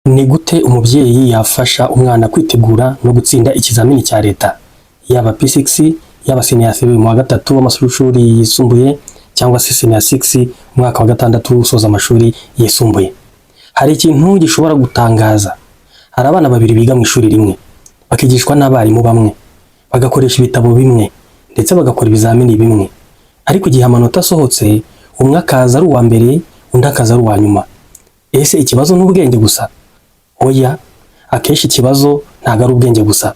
Ni gute umubyeyi yafasha umwana kwitegura no gutsinda ikizamini cya leta, yaba P6, yaba senior 3 mu wa gatatu w'amashuri yisumbuye cyangwa se senior 6 umwaka wa gatandatu usoza amashuri yisumbuye. Hari ikintu gishobora gutangaza. Hari abana babiri biga mu ishuri rimwe, bakigishwa n'abarimu bamwe, bagakoresha ibitabo bimwe ndetse bagakora ibizamini bimwe, ariko igihe amanota asohotse umwe akaza ari uwa mbere undi akaza ari uwa nyuma. Ese ikibazo n'ubwenge gusa? Oya, akenshi ikibazo ntago ari ubwenge gusa,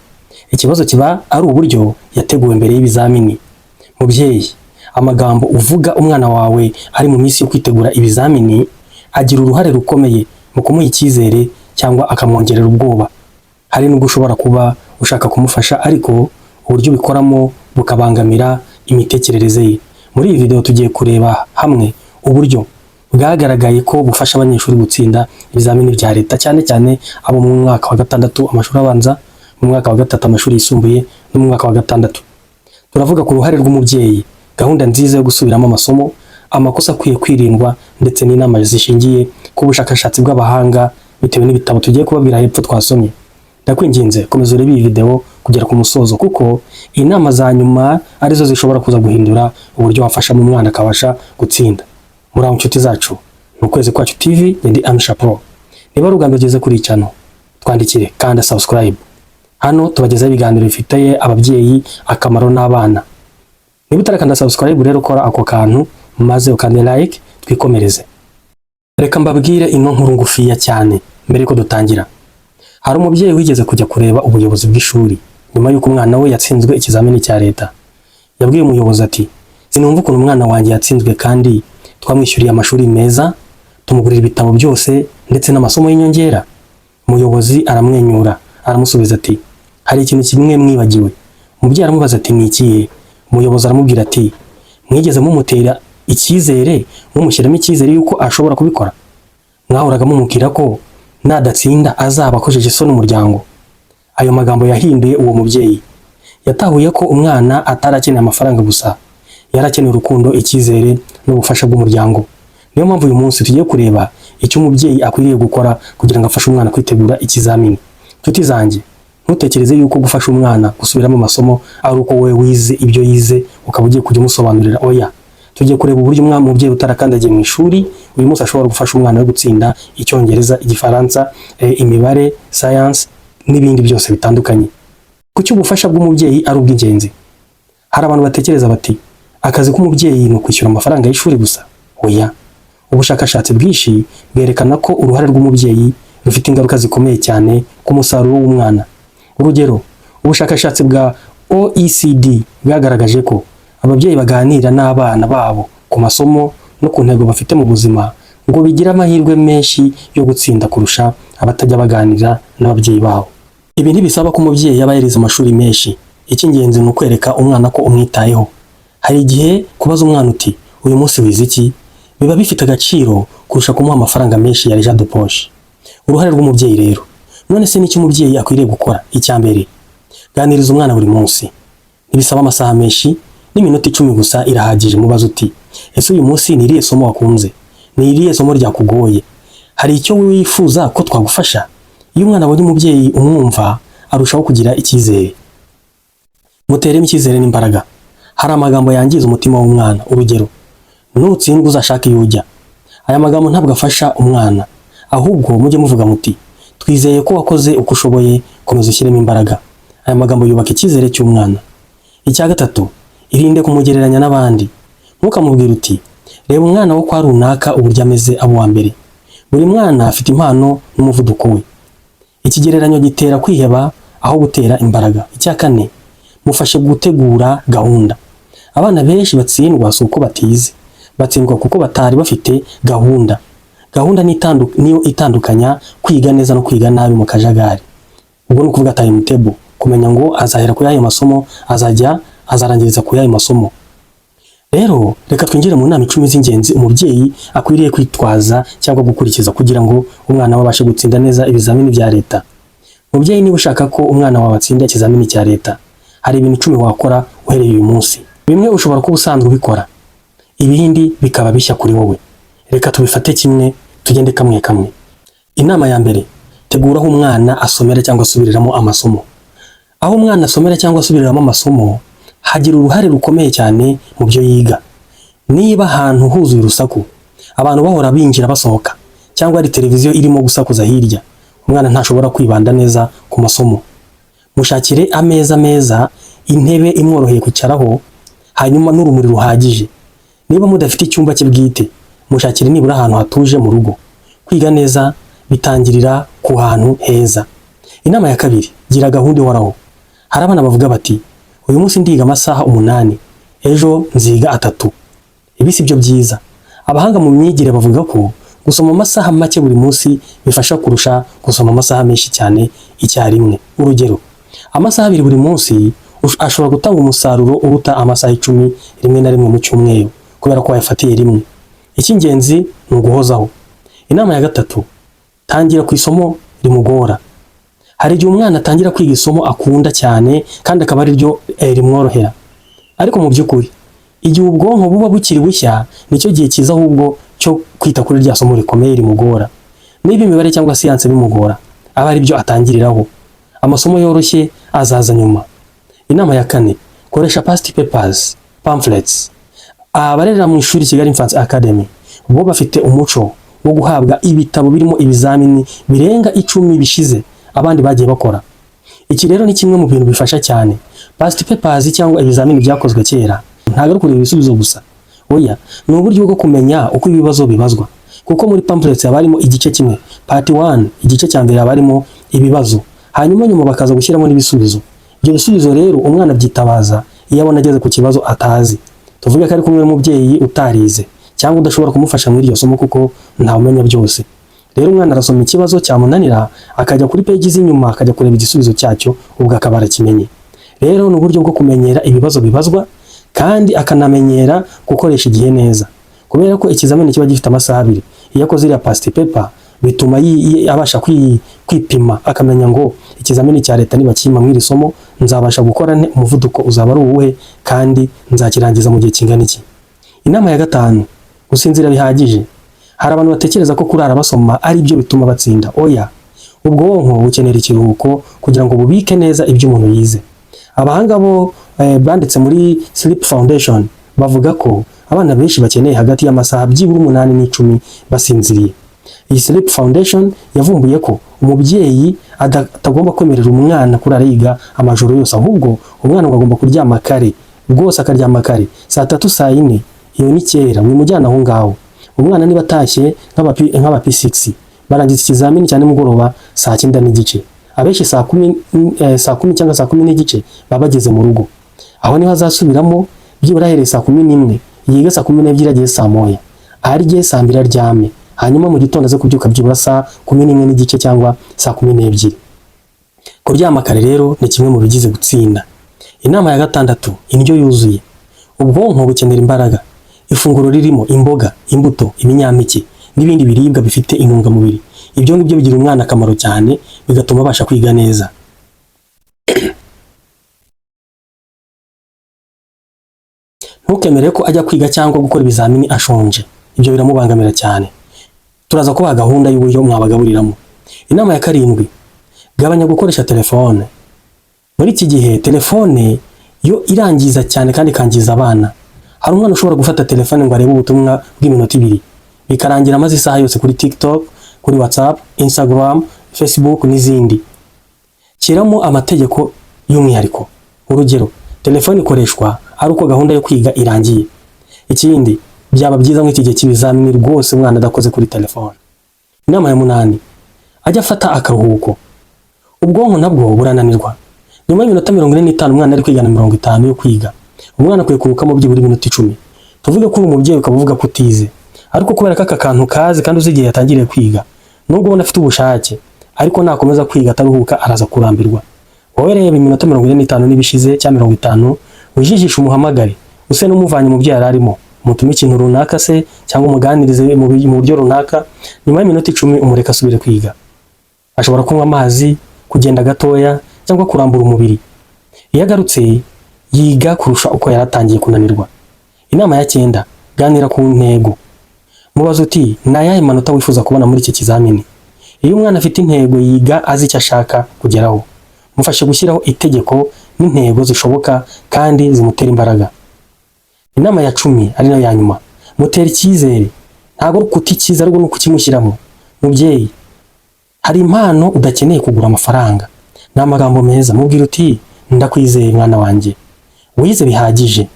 ikibazo kiba ari uburyo yateguwe mbere y'ibizamini. Mubyeyi, amagambo uvuga umwana wawe ari mu minsi yo kwitegura ibizamini agira uruhare rukomeye mu kumuha icyizere cyangwa akamwongerera ubwoba. Hari n'ubwo ushobora kuba ushaka kumufasha ariko uburyo bikoramo bukabangamira imitekerereze ye. Muri iyi video tugiye kureba hamwe uburyo bwagaragaye ko bufasha abanyeshuri gutsinda ibizamini bya leta, cyane cyane abo mu mwaka wa gatandatu amashuri abanza, mu mwaka wa gatatu amashuri yisumbuye no mu mwaka wa gatandatu. Turavuga ku ruhare rw'umubyeyi, gahunda nziza yo gusubiramo amasomo, amakosa akwiye kwirindwa ndetse n'inama zishingiye ku bushakashatsi bw'abahanga bitewe n'ibitabo tugiye kubabwira hepfo twasomye. Ndakwinginze komeza urebe iyi video kugera ku musozo, kuko inama za nyuma arizo zishobora kuza guhindura uburyo wafasha mu mwana akabasha gutsinda. Muraho inshuti zacu, ni Ukwezi Kwacu TV, ndi Amsha Pro. Niba ari ubwa mbere ugeze kuri channel, twandikire kandi subscribe. Hano tubagezaho ibiganiro bifitiye ababyeyi akamaro n'abana. Niba utarakanda subscribe rero kora ako kantu maze ukande like twikomereze. Reka mbabwire ino nkuru ngufiya cyane mbere ko dutangira. Hari umubyeyi wigeze kujya kureba ubuyobozi bw'ishuri nyuma y'uko umwana we yatsinzwe ikizamini cya leta. Yabwiye umuyobozi ati, "Sinumva ukuntu umwana wanjye yatsinzwe kandi twamwishyuriye amashuri meza, tumugurira ibitabo byose ndetse n'amasomo y'inyongera." Umuyobozi aramwenyura aramusubiza ati, "Hari ikintu kimwe mwibagiwe." Umubyeyi aramubaza ati, "Ni ikihe?" Umuyobozi aramubwira ati, "Mwigeze mumutera icyizere, mumushyiramo icyizere yuko ashobora kubikora? Mwahoraga mumubwira ko nadatsinda azaba akojeje isoni umuryango." Ayo magambo yahinduye uwo mubyeyi. Yatahuye ko umwana atarakeneye amafaranga gusa, yarakeneye urukundo, icyizere n'ubufasha bw'umuryango. Niyo mpamvu uyu munsi tugiye kureba icyo umubyeyi akwiriye gukora kugira ngo afashe umwana kwitegura ikizamini. Nshuti zanjye, ntutekereze yuko gufasha umwana gusubiramo amasomo ari uko wowe wize ibyo yize ukaba ugiye kujya umusobanurira. Oya, tugiye kureba uburyo umubyeyi utarakandagiye mu ishuri uyu munsi ashobora gufasha umwana we gutsinda Icyongereza, Igifaransa, imibare, science n'ibindi byose bitandukanye. Kuki ubufasha bw'umubyeyi ari ubw'ingenzi? Hari abantu batekereza bati, akazi k'umubyeyi ni ukwishyura amafaranga y'ishuri gusa. Oya, ubushakashatsi bwinshi bwerekana ko uruhare rw'umubyeyi rufite ingaruka zikomeye cyane ku musaruro w'umwana. Urugero, ubushakashatsi bwa OECD bwagaragaje ko ababyeyi baganira n'abana babo ku masomo no ku ntego bafite mu buzima ngo bigira amahirwe menshi yo gutsinda kurusha abatajya baganira n'ababyeyi babo. Ibi ntibisaba ko umubyeyi yaba yarize amashuri menshi. Icy'ingenzi ni ukwereka umwana ko umwitayeho. Hari igihe kubaza umwana uti, "Uyu munsi wize iki?" biba bifite agaciro kurusha kumuha amafaranga menshi ya Jean de Poche. Uruhare rw'umubyeyi rero, none se n'icyo umubyeyi akwiriye gukora? Icya mbere, ganiriza umwana buri munsi. Ntibisaba amasaha menshi, n'iminota 10 gusa irahagije. Mubaza uti, "Ese uyu munsi ni irihe somo wakunze? Ni irihe somo ryakugoye? Hari icyo wifuza ko twagufasha?" Iyo umwana abonye umubyeyi umwumva arushaho kugira icyizere. Muteremo icyizere n'imbaraga. Hari amagambo yangiza umutima w'umwana. Urugero, "Nutsindwa uzashaka iyo ujya." Aya magambo ntabwo afasha umwana, ahubwo mujye muvuga muti, "Twizeye ko wakoze uko ushoboye, komeza ushyiremo imbaraga." Aya magambo yubaka icyizere cy'umwana. Icya gatatu, irinde kumugereranya n'abandi. Ntukamubwire uti, "Reba umwana wo kwa runaka uburyo ameze abo wa mbere." Buri mwana afite impano n'umuvuduko we. Ikigereranyo gitera kwiheba aho gutera imbaraga. Icya kane, mufashe gutegura gahunda. Abana benshi batsindwa si uko batize, batsindwa kuko batari bafite gahunda. Gahunda niyo itandukanya kwiga neza no kwiga nabi mu kajagari. Ubwo ni ukuvuga timetable, kumenya ngo azahera ku yayo masomo, azarangiriza ku yayo masomo. Rero reka twinjire mu nama 10 z'ingenzi umubyeyi akwiriye kwitwaza cyangwa gukurikiza kugira ngo umwana we abashe gutsinda neza ibizamini bya leta. Mubyeyi, niba ushaka ko umwana wawe atsinda ikizamini cya leta, hari ibintu 10 wakora uhereye uyu munsi. Bimwe ushobora kuba usanzwe ubikora, ibindi bikaba bishya kuri wowe. Reka tubifate kimwe, tugende kamwe kamwe. Inama ya mbere, tegura aho umwana asomera cyangwa asubiriramo amasomo. Aho umwana asomera cyangwa asubiriramo amasomo hagira uruhare rukomeye cyane mu byo yiga. Niba ahantu huzuye urusaku, abantu bahora binjira basohoka, cyangwa ari televiziyo irimo gusakuza hirya, umwana ntashobora kwibanda neza ku masomo. Mushakire ameza meza, intebe imworoheye kwicaraho, hanyuma n'urumuri ruhagije. Niba mudafite icyumba cye bwite, mushakire nibura ahantu hatuje mu rugo. Kwiga neza bitangirira ku hantu heza. Inama ya kabiri, gira gahunda ihoraho. Hari abana bavuga bati, uyu munsi ndiga amasaha 8, ejo nziga 3. Ibi si byo byiza. Abahanga mu myigire bavuga ko gusoma amasaha make buri munsi bifasha kurusha gusoma amasaha menshi cyane icyarimwe. Urugero, amasaha 2 buri munsi ashobora gutanga umusaruro uruta amasaha 10 rimwe na rimwe mu cyumweru, kubera ko wayafatiye rimwe. Icy'ingenzi ni uguhozaho. Inama ya gatatu, tangira ku isomo rimugora. Hari igihe umwana atangira kwiga isomo akunda cyane kandi akaba ari ryo rimworohera, ariko mu by'ukuri igihe ubwonko buba bukiri bushya nicyo gihe cyiza ahubwo cyo kwita kuri rya somo rikomeye rimugora. Niba imibare cyangwa siyanse bimugora, aba ari byo atangiriraho. Amasomo yoroshye azaza nyuma. Inama ya kane, koresha past papers, pamphlets. Abarera mu ishuri Kigali Infancy Academy bo bafite umuco wo guhabwa ibitabo birimo ibizamini birenga 10 bishize abandi bagiye bakora. Iki rero ni kimwe mu bintu bifasha cyane. Past papers cyangwa ibizamini byakozwe kera ntago ari kureba ibisubizo gusa, oya, ni uburyo bwo kumenya uko ibibazo bibazwa. Kuko muri pamphlets abarimo igice kimwe, part 1, igice cya mbere abarimo ibibazo, hanyuma nyuma bakaza gushyiramo n'ibisubizo. Ibyo bisubizo rero umwana byitabaza iyo abona ageze ku kibazo atazi. Tuvuge ko ari kumwe n'umubyeyi utarize cyangwa udashobora kumufasha muri iryo somo kuko ntawumenya byose. Rero umwana arasoma ikibazo cyamunanira akajya kuri page z'inyuma akajya kureba igisubizo cyacyo, ubwo akaba arakimenye. Rero ni uburyo bwo kumenyera ibibazo bibazwa kandi akanamenyera gukoresha igihe neza, kubera ko ikizamini kiba gifite amasaha 2. Iyo akoze iriya past paper bituma abasha kwipima akamenya ngo ikizamini cya leta niba kima mw'iri somo nzabasha gukora umuvuduko uzaba ari uwuhe kandi nzakirangiza mu gihe kingana iki. Inama ya gatanu, gusinzira bihagije. Hari abantu batekereza ko kurara basoma ari byo bituma batsinda. Oya, ubwonko bukenera ikiruhuko kugira ngo bubike neza ibyo umuntu yize. Abahanga bo banditse muri Sleep Foundation bavuga ko abana benshi bakeneye hagati y'amasaha byibura 8 n'10 basinziriye. Iyi Sleep Foundation yavumbuye ko umubyeyi atagomba kwemerera umwana kurara yiga amajoro yose, ahubwo umwana agomba kuryama kare, rwose akaryama kare, saa 3 saa 4. Iyo ni kera, mwimujyana aho ngaho. Umwana niba atashye nk'aba P6 barangiza ikizamini cyane mugoroba saa 9 n'igice, abenshi saa 10 cyangwa saa 10 n'igice baba bageze mu rugo. Aho niho azasubiramo byibura ahereye saa 11, yiga saa 12 agiye saa 1, arye saa 2 aryame, hanyuma mu gitondo aze kubyuka byibura saa 11 n'igice cyangwa saa 12. Kuryama kare rero ni kimwe mu bigize gutsinda. Inama ya gatandatu, indyo yuzuye. Ubwonko bukenera imbaraga. Ifunguro ririmo imboga, imbuto, ibinyampeke n'ibindi biribwa bifite intungamubiri. Ibyo ngibyo bigira umwana akamaro cyane, bigatuma abasha kwiga neza. Ntukemere ko ajya kwiga cyangwa gukora ibizamini ashonje. Ibyo biramubangamira cyane. Turaza kubaha gahunda y'uburyo mwabagaburiramo. Inama ya karindwi, gabanya gukoresha telefone. Muri iki gihe telefone yo irangiza cyane kandi kangiza abana. Hari umwana ushobora gufata telefone ngo arebe ubutumwa bw'iminota 2 bikarangira amaze isaha yose kuri TikTok, kuri WhatsApp, Instagram, Facebook n'izindi. Kiramo amategeko y'umwihariko. Urugero, telefone ikoreshwa ari uko gahunda yo kwiga irangiye. Ikindi, byaba byiza nk'iki gihe cy'ibizamini rwose umwana adakoze kuri telefone. Inama ya 8, ajya afata akaruhuko. Ubwonko nabwo burananirwa. Nyuma y'iminota 45 umwana ari kwiga na 50 yo kwiga, umwana akwiye kurukamo byibura iminota 10. Tuvuge ko uri umubyeyi ukavuga ko utize, ariko kubera ko aka kantu kazi kandi uzi igihe yatangiriye kwiga, nubwo ubona afite ubushake, ariko nakomeza kwiga ataruhuka araza kurambirwa. Wowe reba iminota 45 n'ibishize cyangwa 50, wijijisha umuhamagare, use n'umuvanye mu byo yararimo, mutume ikintu runaka se cyangwa umuganirize mu buryo runaka. Nyuma y'iminota 10 umureka asubire kwiga. Ashobora kunywa amazi, kugenda gatoya cyangwa kurambura umubiri. Iyo agarutse yiga kurusha uko yaratangiye kunanirwa. Inama ya 9, ganira ku ntego. Mubazo uti, na yahe manota wifuza kubona muri iki kizamini? Iyo umwana afite intego yiga azi icyo ashaka kugeraho. Mufashe gushyiraho itegeko n'intego zishoboka kandi zimutera imbaraga. Inama ya 10 ari nayo ya nyuma. Mutera icyizere. Ntabwo ukuti cyiza ariko no kukimushyiramo. Mubyeyi, hari impano udakeneye kugura amafaranga. Ni amagambo meza. Mubwira uti ndakwizeye mwana wanjye. Wize bihagije.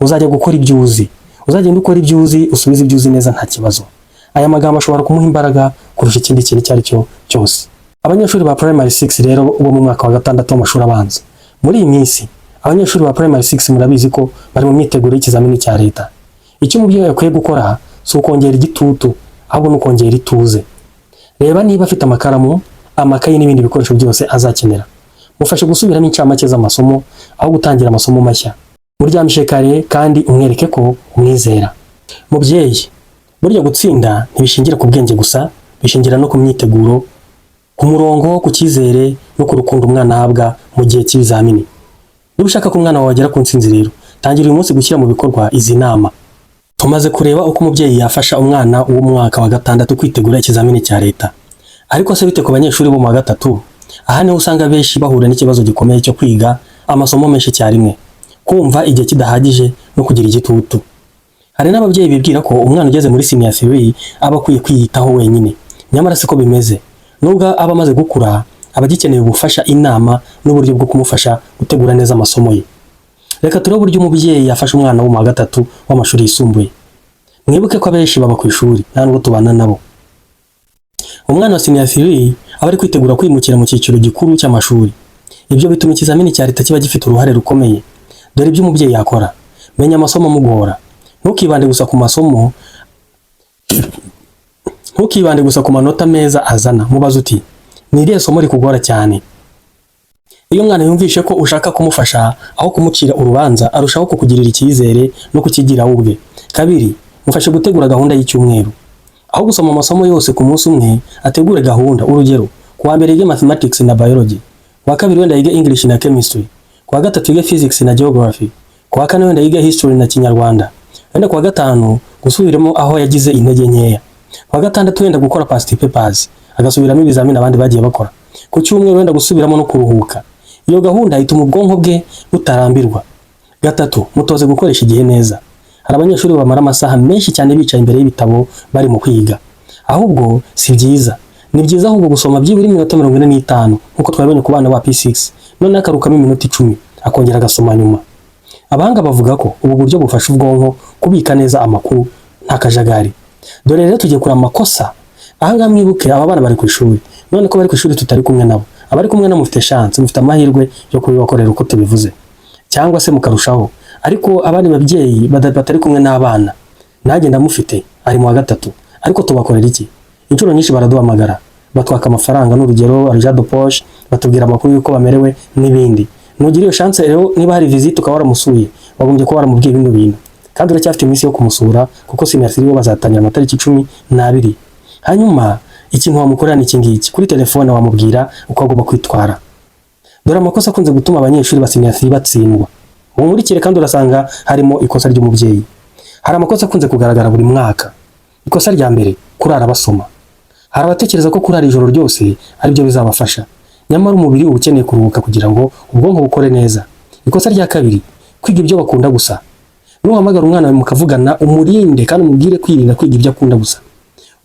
Uzajya gukora ibyo uzi. Uzagenda ukora ibyo uzi, usubize ibyo uzi neza nta kibazo. Aya magambo ashobora kumuha imbaraga kurusha ikindi kintu icyo ari cyo cyose. Abanyeshuri ba primary 6 rero bo mu mwaka wa 6 w'amashuri abanza. Muri iyi minsi abanyeshuri ba primary 6 murabizi ko bari mu myiteguro y'ikizamini cya leta. Icyo umubyeyi akwiye gukora si ukongera igitutu, ahubwo no kongera ituze. Reba niba afite amakaramu, amakayi n'ibindi bikoresho byose azakenera. Mufashe gusubiramo incamake z'amasomo aho gutangira amasomo mashya. Muryamishe kare kandi umwereke ko umwizera. Mubyeyi, burya gutsinda ntibishingira ku bwenge gusa, bishingira no ku myiteguro, ku murongo, ku cyizere no ku rukundo umwana ahabwa mu gihe cy'ibizamini. Niba ushaka ko umwana wawe agera ku ntsinzi rero, tangira uyu munsi gushyira mu bikorwa izi nama. Tumaze kureba uko umubyeyi yafasha umwana wo mu mwaka wa 6 kwitegura ikizamini cya leta. Ariko se bite ku banyeshuri bo mu wa 3? Aha niho usanga benshi bahura n'ikibazo gikomeye cyo kwiga amasomo menshi cyarimwe, kumva igihe kidahagije no kugira igitutu. Hari n'ababyeyi bibwira ko umwana ugeze muri senior 3 aba akwiye kwiyitaho wenyine. Nyamara siko bimeze. Nubwo aba amaze gukura, aba agikeneye ubufasha, inama n'uburyo bwo kumufasha gutegura neza amasomo ye. Reka turebe uburyo umubyeyi yafasha umwana wo mu wa 3 w'amashuri yisumbuye. Mwibuke ko abenshi baba ku ishuri nta nubwo tubana nabo. Umwana wa senior 3 aba ari kwitegura kwimukira mu cyiciro gikuru cy'amashuri. Ibyo bituma ikizamini cya leta kiba gifite uruhare rukomeye. Dore ibyo umubyeyi yakora. Menya amasomo amugora. Ntukibande gusa ku masomo, ntukibande gusa ku manota meza azana. Mubaze uti ni irihe somo rikugora cyane? Iyo umwana yumvishe ko ushaka kumufasha aho kumucira urubanza, arushaho kukugirira icyizere no kukigira ubwe. Kabiri, mufashe gutegura gahunda y'icyumweru. Aho gusoma amasomo yose ku munsi umwe, ategure gahunda. Urugero, kuwa mbere yige mathematics na biology, kuwa kabiri wenda yige English na chemistry, kuwa gatatu yige physics na geography, kuwa kane wenda yige history na kinyarwanda, wenda kuwa gatanu gusubiramo aho yagize intege nkeya, kuwa gatandatu wenda gukora past papers, agasubiramo ibizamini abandi bagiye bakora, ku cyumweru wenda gusubiramo no kuruhuka. Iyo gahunda ituma ubwonko bwe butarambirwa. Gatatu, mutoze gukoresha igihe neza. Hari abanyeshuri bamara amasaha menshi cyane bicaye imbere y'ibitabo bari mu kwiga. Ahubwo si byiza. Ni byiza ahubwo gusoma byibura iminota 45 nkuko twabonye ku bana ba P6. None akarukamo iminota 10 akongera agasoma nyuma. Abahanga bavuga ko ubu buryo bufasha ubwonko kubika neza amakuru nta kajagari. Dore rero tugiye kura amakosa. Ahanga mwibuke aba bana bari ku ishuri. None ko bari ku ishuri tutari kumwe nabo. Abari kumwe na mufite chance, mufite amahirwe yo kubibakorera uko tubivuze. Cyangwa se mukarushaho. Ariko abandi babyeyi batari kumwe n'abana, nanjye ndamufite ari mu wa 3, ariko tubakorera iki? Inshuro nyinshi baraduhamagara, batwaka amafaranga, n'urugero Arjado Posh, batubwira amakuru yuko bamerewe n'ibindi. Nugira iyo chance rero, niba hari visit ukaba waramusuye, wagombye ko waramubwiye bino bintu, kandi uracyafite iminsi yo kumusura kuko senior 3 bazatangira amatariki 12. Hanyuma ikintu wamukorera ni iki ngiki: kuri telefone wamubwira uko agomba kwitwara. Dore amakosa akunze gutuma abanyeshuri ba senior 3 batsindwa. Mumurikire kandi urasanga harimo ikosa ry'umubyeyi. Hari amakosa akunze kugaragara buri mwaka. Ikosa rya mbere, kurara basoma. Hari abatekereza ko kurara ijoro ryose ari byo bizabafasha. Nyamara umubiri uba ukeneye kuruhuka kugira ngo ubwonko bukore neza. Ikosa rya kabiri, kwiga ibyo bakunda gusa. Nuhamagara umwana mukavugana, umurinde kandi umubwire kwirinda kwiga ibyo akunda gusa.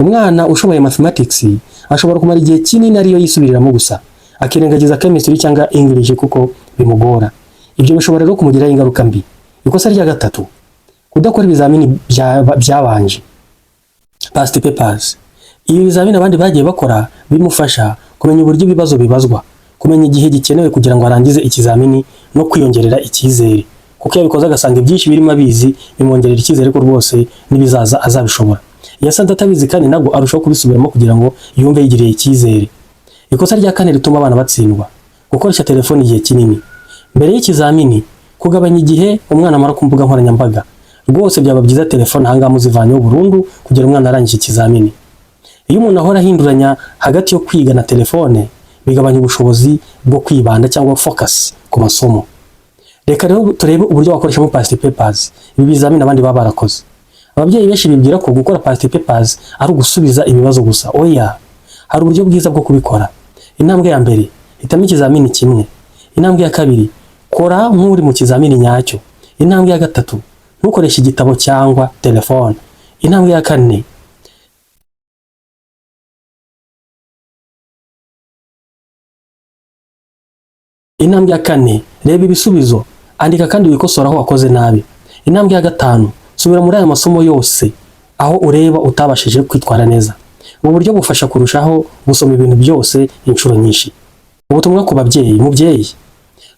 Umwana ushoboye mathematics ashobora kumara igihe kinini ariyo yisubiriramo gusa, akirengagiza chemistry cyangwa English kuko bimugora. Ibyo bishobora rero kumugiraho ingaruka mbi. Ikosa rya gatatu, kudakora ibizamini byabanje, past papers. Ibi bizamini abandi bagiye bakora bimufasha kumenya uburyo ibibazo bibazwa, kumenya igihe gikenewe kugira ngo arangize ikizamini no kwiyongerera icyizere. Kuko yabikoze agasanga ibyinshi birimo abizi, bimwongerera icyizere ko rwose nibizaza azabishobora. Yasanze atabizi kandi nabwo arushaho kubisubiramo kugira ngo yumve yigiriye icyizere. Ikosa rya kane rituma abana batsindwa, gukoresha telefone igihe kinini. Mbere y'ikizamini, kugabanya igihe umwana amara ku mbuga nkoranyambaga. Rwose byaba byiza telefone ahangaha muzivanyeho burundu kugira umwana arangije ikizamini. Iyo umuntu ahora ahinduranya hagati yo kwiga na telefone, bigabanya ubushobozi bwo kwibanda cyangwa focus ku masomo. Reka rero turebe uburyo wakoreshamo past papers. Ibi bizamini abandi baba barakoze. Ababyeyi benshi bibwira ko gukora past papers ari ugusubiza ibibazo gusa. Oya, Hari uburyo bwiza bwo kubikora. Intambwe ya mbere, hitamo ikizamini kimwe. Intambwe ya kabiri, kora nk'uri mu kizamini nyacyo. Intambwe ya gatatu, ntukoreshe igitabo cyangwa telefone. Intambwe ya kane, reba ibisubizo, andika kandi wikosora aho wakoze nabi. Intambwe ya gatanu, subira muri aya masomo yose aho ureba utabashije kwitwara neza. Ubu buryo bufasha kurushaho gusoma ibintu byose inshuro nyinshi. Ubutumwa ku babyeyi. Mubyeyi,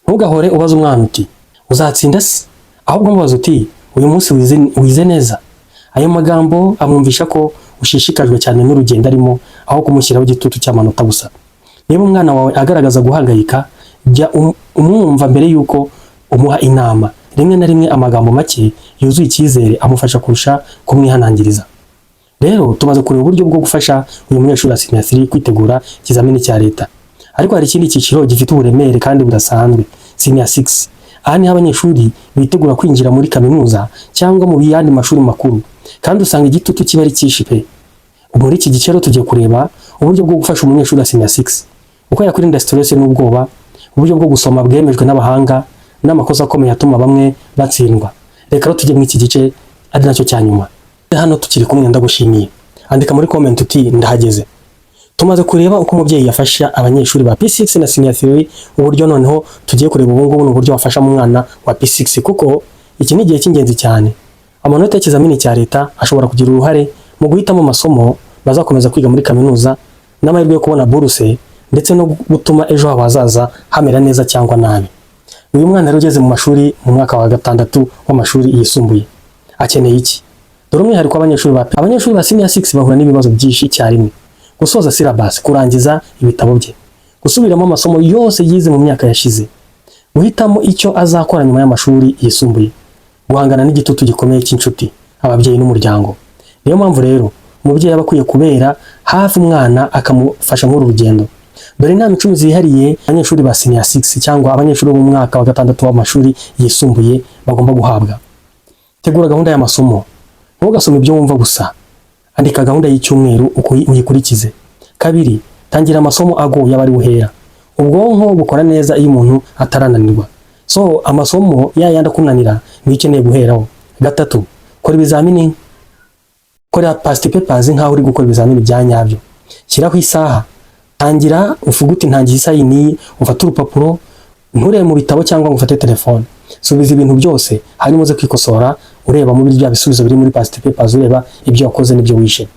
ntugahore ubaza umwana uti uzatsinda se, ahubwo mubaza uti uyu munsi wize neza. Ayo magambo amwumvisha ko ushishikajwe cyane n'urugendo arimo, aho kumushyiraho igitutu cy'amanota gusa. Niba umwana wawe agaragaza guhangayika, jya umwumva mbere yuko umuha inama. Rimwe na rimwe amagambo make yuzuye icyizere amufasha kurusha kumwihanangiriza. Rero tumaze kureba uburyo bwo gufasha uyu munyeshuri wa Senior 3 kwitegura ikizamini cya leta. Ariko hari ikindi cyiciro gifite uburemere kandi budasanzwe, Senior 6. Aha niho abanyeshuri bitegura kwinjira muri kaminuza cyangwa mu yandi mashuri makuru, kandi usanga igitutu kiba ari cyinshi pe. Muri iki giciro tugiye kureba uburyo bwo gufasha umunyeshuri wa Senior 6 uko yakwirinda stress n'ubwoba, uburyo bwo gusoma bwemejwe n'abahanga, n'amakosa akomeye atuma bamwe batsindwa. Reka rero tujye mu iki gice ari nacyo cya nyuma. Hano tukiri kumwe, ndagushimiye. Andika muri comment uti ndahageze. Tumaze kureba uko umubyeyi yafasha abanyeshuri ba P6 na Senior 3, uburyo noneho tugiye kureba ubu ngubu n'uburyo wafasha mu mwana wa P6, kuko iki ni igihe cy'ingenzi cyane. Amanota y'ikizamini cya leta ashobora kugira uruhare mu guhitamo amasomo bazakomeza kwiga muri kaminuza, n'amahirwe yo kubona buruse, ndetse no gutuma ejo habo hazaza hamera neza cyangwa nabi. Uyu mwana rero ugeze mu mashuri mu mwaka wa 6 w'amashuri yisumbuye akeneye iki? Dore umwihariko abanyeshuri ba Senior 6 bahura n'ibibazo byinshi icyarimwe: gusoza syllabus, kurangiza ibitabo bye, gusubiramo amasomo yose yize mu myaka yashize, guhitamo icyo azakora nyuma y'amashuri yisumbuye, guhangana n'igitutu gikomeye cy'inshuti, ababyeyi n'umuryango. Niyo mpamvu rero umubyeyi aba akwiye kubera hafi umwana akamufasha muri urugendo. Dore inama 10 zihariye abanyeshuri ba Senior 6 cyangwa abanyeshuri bo mu mwaka wa 6 w'amashuri yisumbuye bagomba guhabwa. Tegura gahunda y'amasomo. Ntugasome ibyo wumva gusa. Andika gahunda y'icyumweru uko uyikurikize. 2, tangira amasomo agoye abari buhera. Ubwonko bukora neza iyo umuntu atarananirwa. So amasomo yayanda kunanira ni ikeneye guheraho. 3, kora ibizamini. Kora past papers nkaho uri gukora ibizamini bya nyabyo. Shyiraho isaha. Tangira uvuga uti ntangiye isaha iyi, ufata urupapuro, nturebe mu bitabo cyangwa ngo ufate telefone. Subiza ibintu byose hanyuma uze kwikosora ureba mu bya bisubizo biri muri past papers, ureba ibyo wakoze n'ibyo wishe.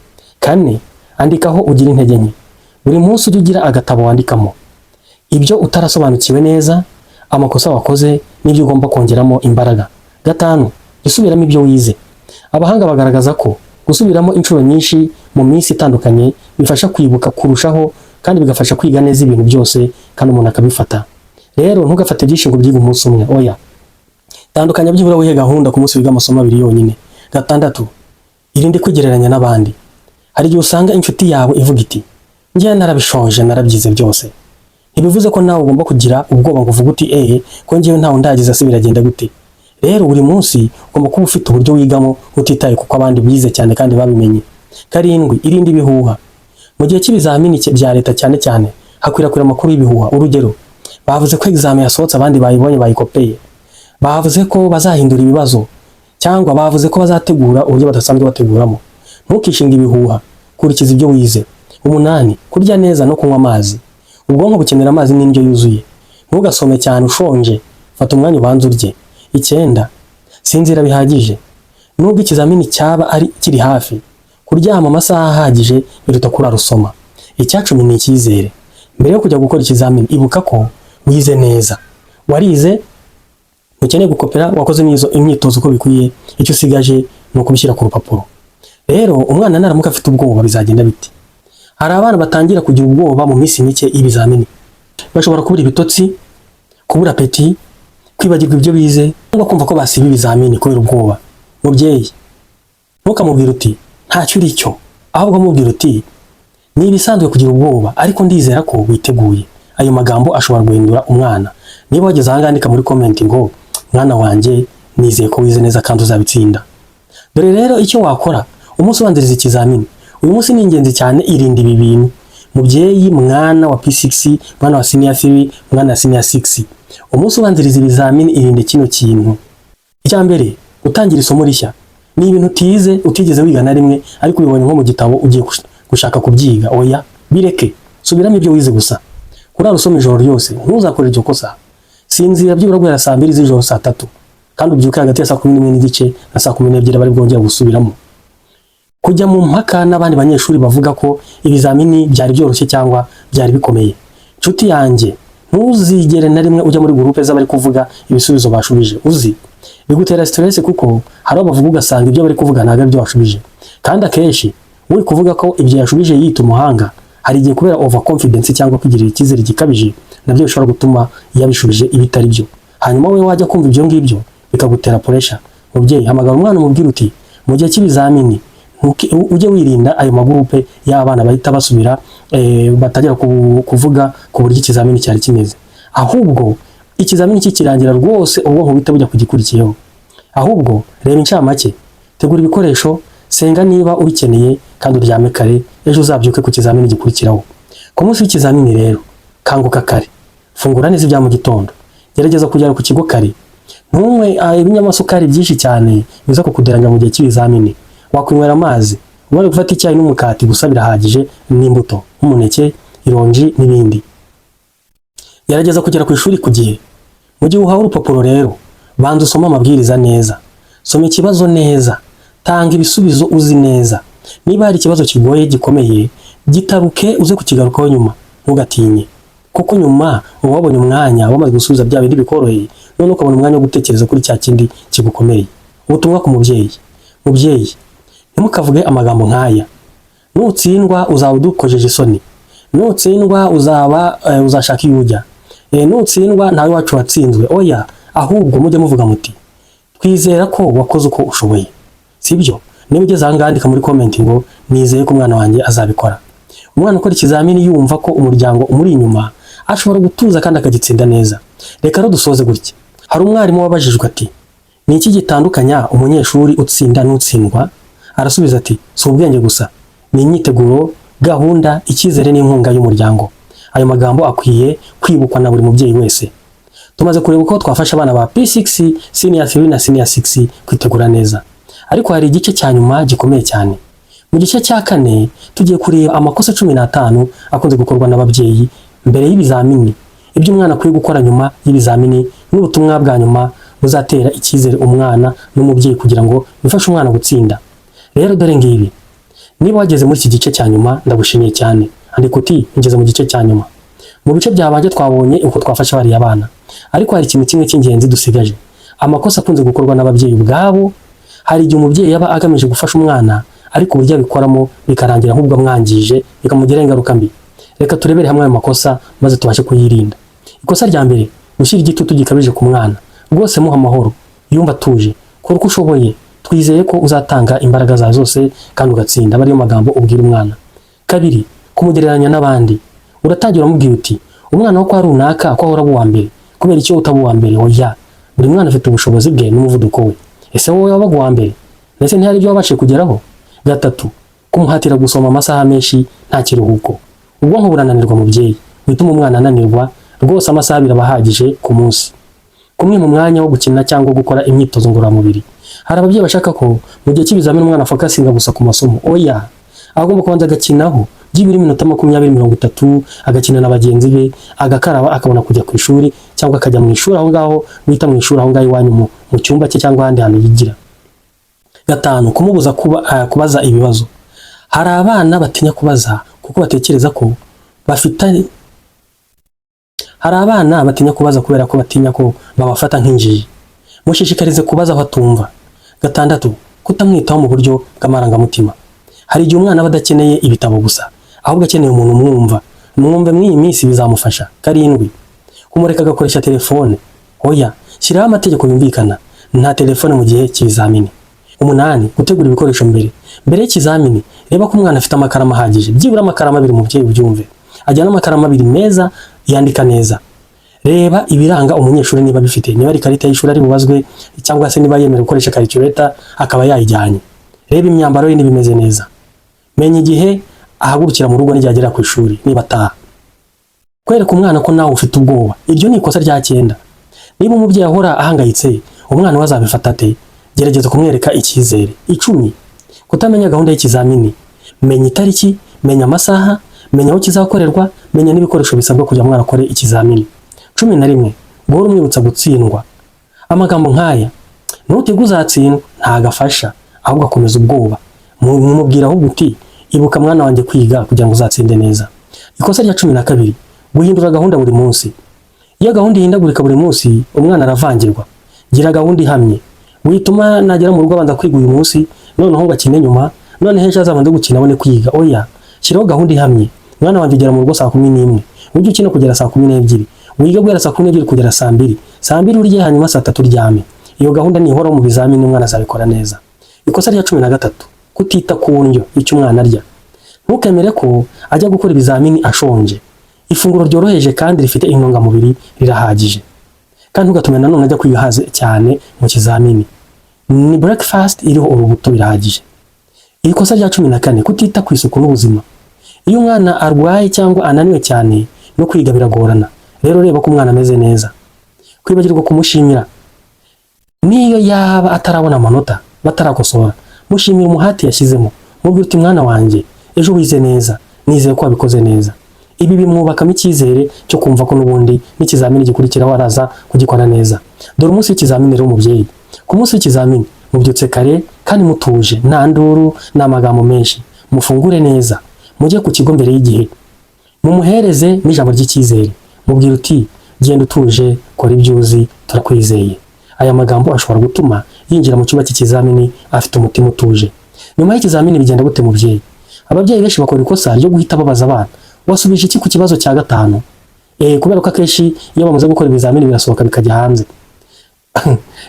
4, andikaho ugira intege nke. Buri munsi ugira agatabo wandikamo ibyo utarasobanukiwe neza, amakosa wakoze n'ibyo ugomba kongeramo imbaraga. 5, usubiramo ibyo wize. Abahanga bagaragaza ko gusubiramo inshuro nyinshi mu minsi itandukanye bifasha kwibuka kurushaho, kandi bigafasha kwiga neza ibintu byose kandi umuntu akabifata. Rero ntugafate byinshi ngo byiga umunsi umwe, oya. Tandukanya byibura wihe gahunda ku munsi wiga amasomo 2 yonyine. 6, irinde kwigereranya n'abandi. Hari igihe usanga inshuti yawe ivuga iti njye narabishoje narabyize byose. Ntibivuze ko nawe ugomba kugira ubwoba ngo uvuge uti ko njyewe ntawe ndagize se biragenda gute. Rero buri munsi ugomba kuba ufite uburyo wigamo utitaye kuko abandi bize cyane kandi babimenye. 7, irinde ibihuha. Mu gihe cy'ibizamini bya leta cyane cyane hakwirakwira amakuru y'ibihuha. Urugero, bavuze ko examen yasohotse abandi bayibonye bayikopeye, bavuze ko bazahindura ibibazo, cyangwa bavuze ko bazategura uburyo badasanzwe bateguramo. Ntukishinga ibihuha, kurikiza ibyo wize. 8, kurya neza no kunywa amazi. Ubwonko bukenera amazi n'indyo yuzuye. Ntugasome cyane ushonje, fata umwanya ubanze urye. 9, sinzira bihagije. Nubwo ikizamini cyaba ari kiri hafi, kuryama amasaha ahagije biruta kurara usoma. 10 ni icyizere. Mbere yo kujya gukora ikizamini ibuka ko wize neza. Warize, ukeneye gukopera, wakoze imyitozo uko bikwiye, icyo usigaje ni ukubishyira ku rupapuro. Rero umwana naramuka afite ubwoba bizagenda bite? Hari abana batangira kugira ubwoba mu minsi mike y'ibizamini. Bashobora kubura ibitotsi, kubura apeti, kwibagirwa ibyo bize, no kumva ko basiba ibizamini kubera ubwoba. Mubyeyi, ntukamubwira uti ntacyo uri cyo, ahubwo mubwira uti ni ibisanzwe kugira ubwoba, ariko ndizera ko witeguye. Ayo magambo ashobora guhindura umwana. Niba wageze aha ngandika muri comment ngo mwana wanjye nizeye ko wize neza kandi uzabitsinda. Dore rero icyo wakora umunsi ubanziriza ikizamini. Uyu munsi ni ingenzi cyane, irinde ibi bintu. mubyeyi mwana wa P6, mwana wa senior 3, mwana wa senior 6, umunsi ubanziriza ibizamini irinde kino kintu. Icya mbere, utangira isomo rishya ni ibintu utize utigeze wiga na rimwe ariko ubibonye nko mu gitabo ugiye gushaka kubyiga. Oya, bireke, subiramo ibyo wize gusa. Kurara usoma ijoro ryose ntuzakore iryo kosa. Sinzira byibura guhera saa 2 z'ijoro saa 3 kandi ubyuka hagati ya saa 11 n'igice na saa 12 bari bwongera gusubiramo. Kujya mu mpaka n'abandi banyeshuri bavuga ko ibizamini byari byoroshye cyangwa byari bikomeye. Nshuti yanjye, ntuzigere na rimwe ujya muri groupe z'abari kuvuga ibisubizo bashubije. Uzi bigutera stress kuko hari abavuga ugasanga ibyo bari kuvuga ntabwo ibyo bashubije, kandi akenshi uri kuvuga ko ibyo yashubije yita umuhanga, hari igihe kubera over confidence cyangwa kwigirira icyizere gikabije nabyo bishobora gutuma yabishubije ibitari byo. Hanyuma we wajya kumva ibyo ngibyo bikagutera pressure. Mubyeyi, hamagara umwana umubwira uti mu gihe cy'ibizamini ujye wirinda ayo magurupe y'abana bahita basubira batajya kuvuga ku buryo ikizamini cyari kimeze. Ahubwo ikizamini kikirangira rwose ubwonko buhita bujya kugikurikiyeho. Ahubwo reba incamake, tegura ibikoresho, senga niba ubikeneye kandi uryame kare, ejo uzabyuke ku kizamini gikurikiraho. Ku munsi w'ikizamini rero, kanguka kare, fungura neza ibya mu gitondo, gerageza kugera ku kigo kare, ntunywe ibinyamasukari byinshi cyane biza kukuderanya mu gihe cy'ibizamini. Wakwinywera amazi, umara gufata icyayi n'umukati gusa birahagije, n'imbuto nk'umuneke, ironji n'ibindi. Gerageza kugera ku ishuri ku gihe. Mu gihe uhawe urupapuro rero, banza usoma amabwiriza neza, soma ikibazo neza, tanga ibisubizo uzi neza. Niba hari ikibazo kigoye gikomeye, gitaruke uze kukigarukaho nyuma, ntugatinye, kuko nyuma uba wabonye umwanya wamaze gusubiza bya bindi bikoroheye, none ukabona umwanya wo gutekereza kuri cya kindi kigukomeye. Ubutumwa ku mubyeyi. Mubyeyi, ntimukavuge amagambo nk'aya: nutsindwa uzaba udukojeje isoni, nutsindwa uzashaka iyo ujya, nutsindwa ntawe wacu watsinzwe. Oya, ahubwo mujye muvuga muti twizera ko wakoze uko ushoboye. Sibyo? Niba ugeze ahangaha andika muri comment ngo nizeye ko umwana wanjye azabikora. Umwana ukora ikizamini yumva ko umuryango umuri inyuma ashobora gutuza kandi akagitsinda neza. Reka rero dusoze gutya. Hari umwarimu wabajijwe ati ni iki gitandukanya umunyeshuri utsinda n'utsindwa? Arasubiza ati si ubwenge gusa, ni imyiteguro, gahunda, icyizere n'inkunga y'umuryango. Ayo magambo akwiye kwibukwa na buri mubyeyi wese. Tumaze kureba uko twafasha abana ba P6, senior 3 na senior 6 kwitegura neza. Ariko hari igice cya nyuma gikomeye cyane. Mu gice cya 4 tugiye kureba amakosa 15 akunze gukorwa n'ababyeyi mbere y'ibizamini, ibyo umwana akwiye gukora nyuma y'ibizamini, n'ubutumwa bwa nyuma buzatera icyizere umwana n'umubyeyi kugira ngo bifashe umwana gutsinda. Rero dore ngibi, niba wageze muri iki gice cya nyuma ndagushimiye cyane. Andika uti ngeze mu gice cya nyuma. Mu bice byabanje twabonye uko twafasha bari abana, ariko hari ikintu kimwe cy'ingenzi dusigaje: amakosa akunze gukorwa n'ababyeyi ubwabo. Hari igihe umubyeyi yaba agamije gufasha umwana ariko uburyo abikoramo bikarangira ahubwo amwangije, bikamugiraho ingaruka mbi. Reka turebere hamwe ayo makosa maze tubashe kuyirinda. Ikosa rya mbere: gushyira igitutu gikabije ku mwana. Rwose muha amahoro, yumva atuje, kora uko ushoboye, twizeye ko uzatanga imbaraga zawe zose kandi ugatsinda. Bariyo magambo ubwira umwana. Kabiri: kumugereranya n'abandi. Uratangira umubwira uti umwana wo kwa runaka ko ahora uwa mbere, kubera icyo utaba uwa mbere. Oya, buri mwana afite ubushobozi bwe n'umuvuduko we. Ese wowe wabaga uwa mbere? Ndetse ntihari ibyo wabashije kugeraho? Gatatu: kumuhatira gusoma amasaha menshi nta kiruhuko. Ubwonko burananirwa mubyeyi, bituma umwana ananirwa rwose. Amasaha birabahagije ku munsi. Kumwe mu mwanya wo gukina cyangwa gukora imyitozo ngororamubiri. Hari ababyeyi bashaka ko mu gihe cy'ibizamini umwana focusinga gusa ku masomo. Oya, agomba kubanza agakinaho byibura iminota 20-30, agakina na bagenzi be, agakaraba, akabona kujya ku ishuri cyangwa akajya mu ishuri aho ngaho wita mu ishuri aho ngaho iwanyu mu cyumba cye cyangwa ahandi hantu yigira. Gatanu: kumubuza kubaza ibibazo. Hari abana batinya kubaza kuko batekereza ko bafitanye. Hari abana batinya kubaza kubera ko batinya ko babafata nk'injiji. Mushishikarize kubaza aho atumva. Gatandatu: kutamwitaho mu buryo bw'amarangamutima. Hari igihe umwana aba adakeneye ibitabo gusa, ahubwo akeneye umuntu umwumva. Mwumve mw'iyi minsi bizamufasha. Karindwi: kumureka agakoresha telefone. Oya, shyiraho amategeko yumvikana, nta telefone mu gihe cy'ibizamini. 8: gutegura ibikoresho mbere y'ikizamini. Reba ko umwana afite amakaramu ahagije, byibura amakaramu 2 umubyeyi ubyumve. Ajyana amakaramu 2 meza, yandika neza. Reba ibiranga umunyeshuri niba bifite, niba ari ikarita y'ishuri ari bubazwe cyangwa se niba yemerewe gukoresha calculator akaba yayijyanye. Reba imyambaro ye niba imeze neza. Menya igihe ahagurukira mu rugo n'igihe agera ku ishuri niba ataha. Kwereka umwana ko nawe ufite ubwoba, iryo ni ikosa rya 9. Niba umubyeyi ahora ahangayitse, umwana wazabifata ate? Gerageza kumwereka icyizere. 10. Kutamenya gahunda y'ikizamini. Menya itariki, menya amasaha, menya aho kizakorerwa, menya n'ibikoresho bisabwa kugira umwana akore ikizamini. 11. Guhora umwibutsa gutsindwa. Amagambo nk'aya, nutega uzatsindwa, ntagafasha, ahubwo akomeza ubwoba. Mumubwira ahubwo uti, ibuka mwana wanjye kwiga kugira ngo uzatsinde neza. Ikosa rya 12. Guhindura gahunda buri munsi. Iyo gahunda ihindagurika buri munsi, umwana aravangirwa. Gira gahunda ihamye. Wituma nagera mu rugo abanza kwiga uyu munsi, noneho gakine nyuma, none hejo azabande gukina abone kwiga. Oya, shiraho gahunda ihamye. Mwana wanjye ugera mu rugo saa 11, ujye ukina kugera saa 12, wiga guhera saa 12 kugera saa 2, saa 2 urye hanyuma saa 3 uryame. Iyo gahunda nihora mu bizamini umwana azabikora neza. Ikosa rya 13. Kutita ku ndyo icyo umwana arya. Ntukemere ko ajya gukora ibizamini ashonje. Ifunguro ryoroheje kandi rifite intungamubiri rirahagije. Kandi ugatume nanone ajya kwihaza cyane mu kizamini. Ni breakfast iriho urubuto birahagije. Ikosa rya 14. Kutita ku isuku n'ubuzima. Iyo umwana arwaye cyangwa ananiwe cyane no kwiga biragorana. Rero reba ko umwana ameze neza. Kwibagirwa kumushimira. Niyo yaba atarabona amanota batarakosora, mushimira umuhati yashyizemo. Mubwira uti mwana wanjye, ejo wize neza, nizeye ko wabikoze neza. Ibi bimwubakamo icyizere cyo kumva ko n'ubundi n'ikizamini gikurikiraho araza kugikora neza. Dore umunsi w'ikizamini rero umubyeyi. Ku munsi w'ikizamini mubyutse kare kandi mutuje, nta nduru n'amagambo menshi. Mufungure neza, mujye ku kigo mbere y'igihe. Mumuhereze n'ijambo ry'icyizere. Mubwira uti genda utuje, kora ibyo uzi, turakwizeye. Aya magambo ashobora gutuma yinjira mu cyumba cy'ikizamini afite umutima utuje. Nyuma y'ikizamini bigenda gute mubyeyi? Ababyeyi benshi bakora ikosa ryo guhita babaza abana, wasubije iki ku kibazo cya 5? Kubera ko akenshi iyo bamaze gukora ibizamini birasohoka bikajya hanze.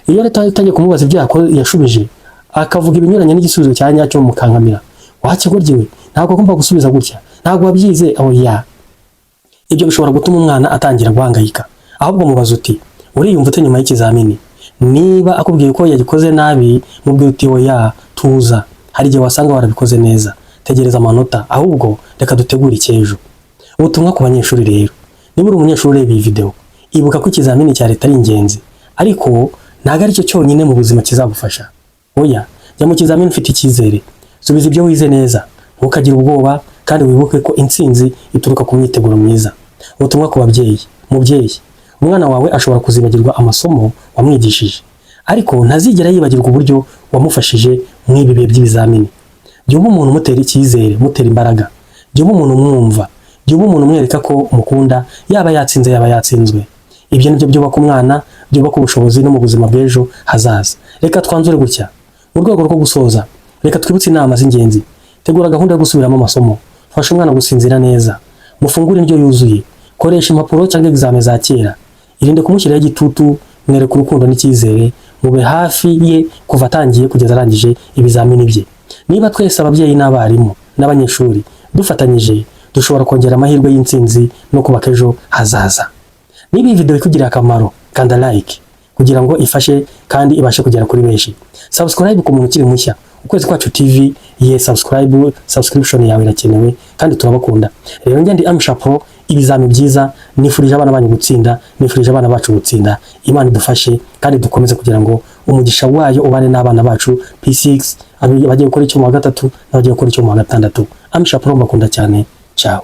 Iyo leta itajya kumubaza ibyo yashubije, akavuga ibinyuranye n'igisubizo cya nyacyo mu kankamira. Wakigoryiwe, ntabwo agomba gusubiza gutya, ntabwo wabyize. Oya, ibyo bishobora gutuma umwana atangira guhangayika. Ahubwo mubaza uti, uriyumva ute nyuma y'ikizamini? Niba akubwiye ko yagikoze nabi, mubwira uti oya, tuza, hari igihe wasanga warabikoze neza, tegereza amanota, ahubwo reka dutegure icyejo. Ubutumwa ku banyeshuri rero, niba uri umunyeshuri ureba iyi video, ibuka ko ikizamini cya leta ari ingenzi, ariko ntabwo ari cyo cyonyine mu buzima kizagufasha. Oya, jya mu kizamini ufite icyizere, subiza ibyo wize neza, ntukagire ubwoba, kandi wibuke ko intsinzi ituruka ku myiteguro myiza. Ubutumwa ku babyeyi, mubyeyi, umwana wawe ashobora kuzibagirwa amasomo wamwigishije, ariko ntazigera yibagirwa uburyo wamufashije mu ibi bihe by'ibizamini. Jya uba umuntu umutera icyizere, mutera imbaraga. Jya uba umuntu umwumva, jya uba umuntu umwereka ko umukunda, yaba yatsinze yaba yatsinzwe. Ibyo nibyo byubaka umwana, byubaka ubushobozi no mu buzima bw'ejo hazaza. Reka twanzure gutya, mu rwego rwo gusoza, reka twibutse inama z'ingenzi. Tegura gahunda yo gusubiramo amasomo, fasha umwana gusinzira neza, mufungure indyo yuzuye, koresha impapuro cyangwa examen za kera. Irinde kumushyiraho igitutu, mwereke urukundo n'icyizere, mube hafi ye kuva atangiye kugeza arangije ibizamini bye. Niba twese ababyeyi n'abarimu n'abanyeshuri dufatanyije, dushobora kongera amahirwe y'intsinzi no kubaka ejo hazaza. Niba iyi video ikugiriye akamaro, kanda like kugira ngo ifashe kandi ibashe kugera kuri benshi. Subscribe ku muntu ukiri mushya. Ukwezi kwacu TV, subscription yawe irakenewe kandi turabakunda. Rero njye ndi Amisha Pro, ibizami byiza, nifurije abana banyu gutsinda, nifurije abana bacu gutsinda. Imana idufashe kandi dukomeze kugira ngo umugisha wayo ubane n'abana bacu. P6 bagiye gukora icyo mu wa 3 n'abagiye gukora icyo mu wa 6. Amisha Pro mbakunda cyane. Ciao.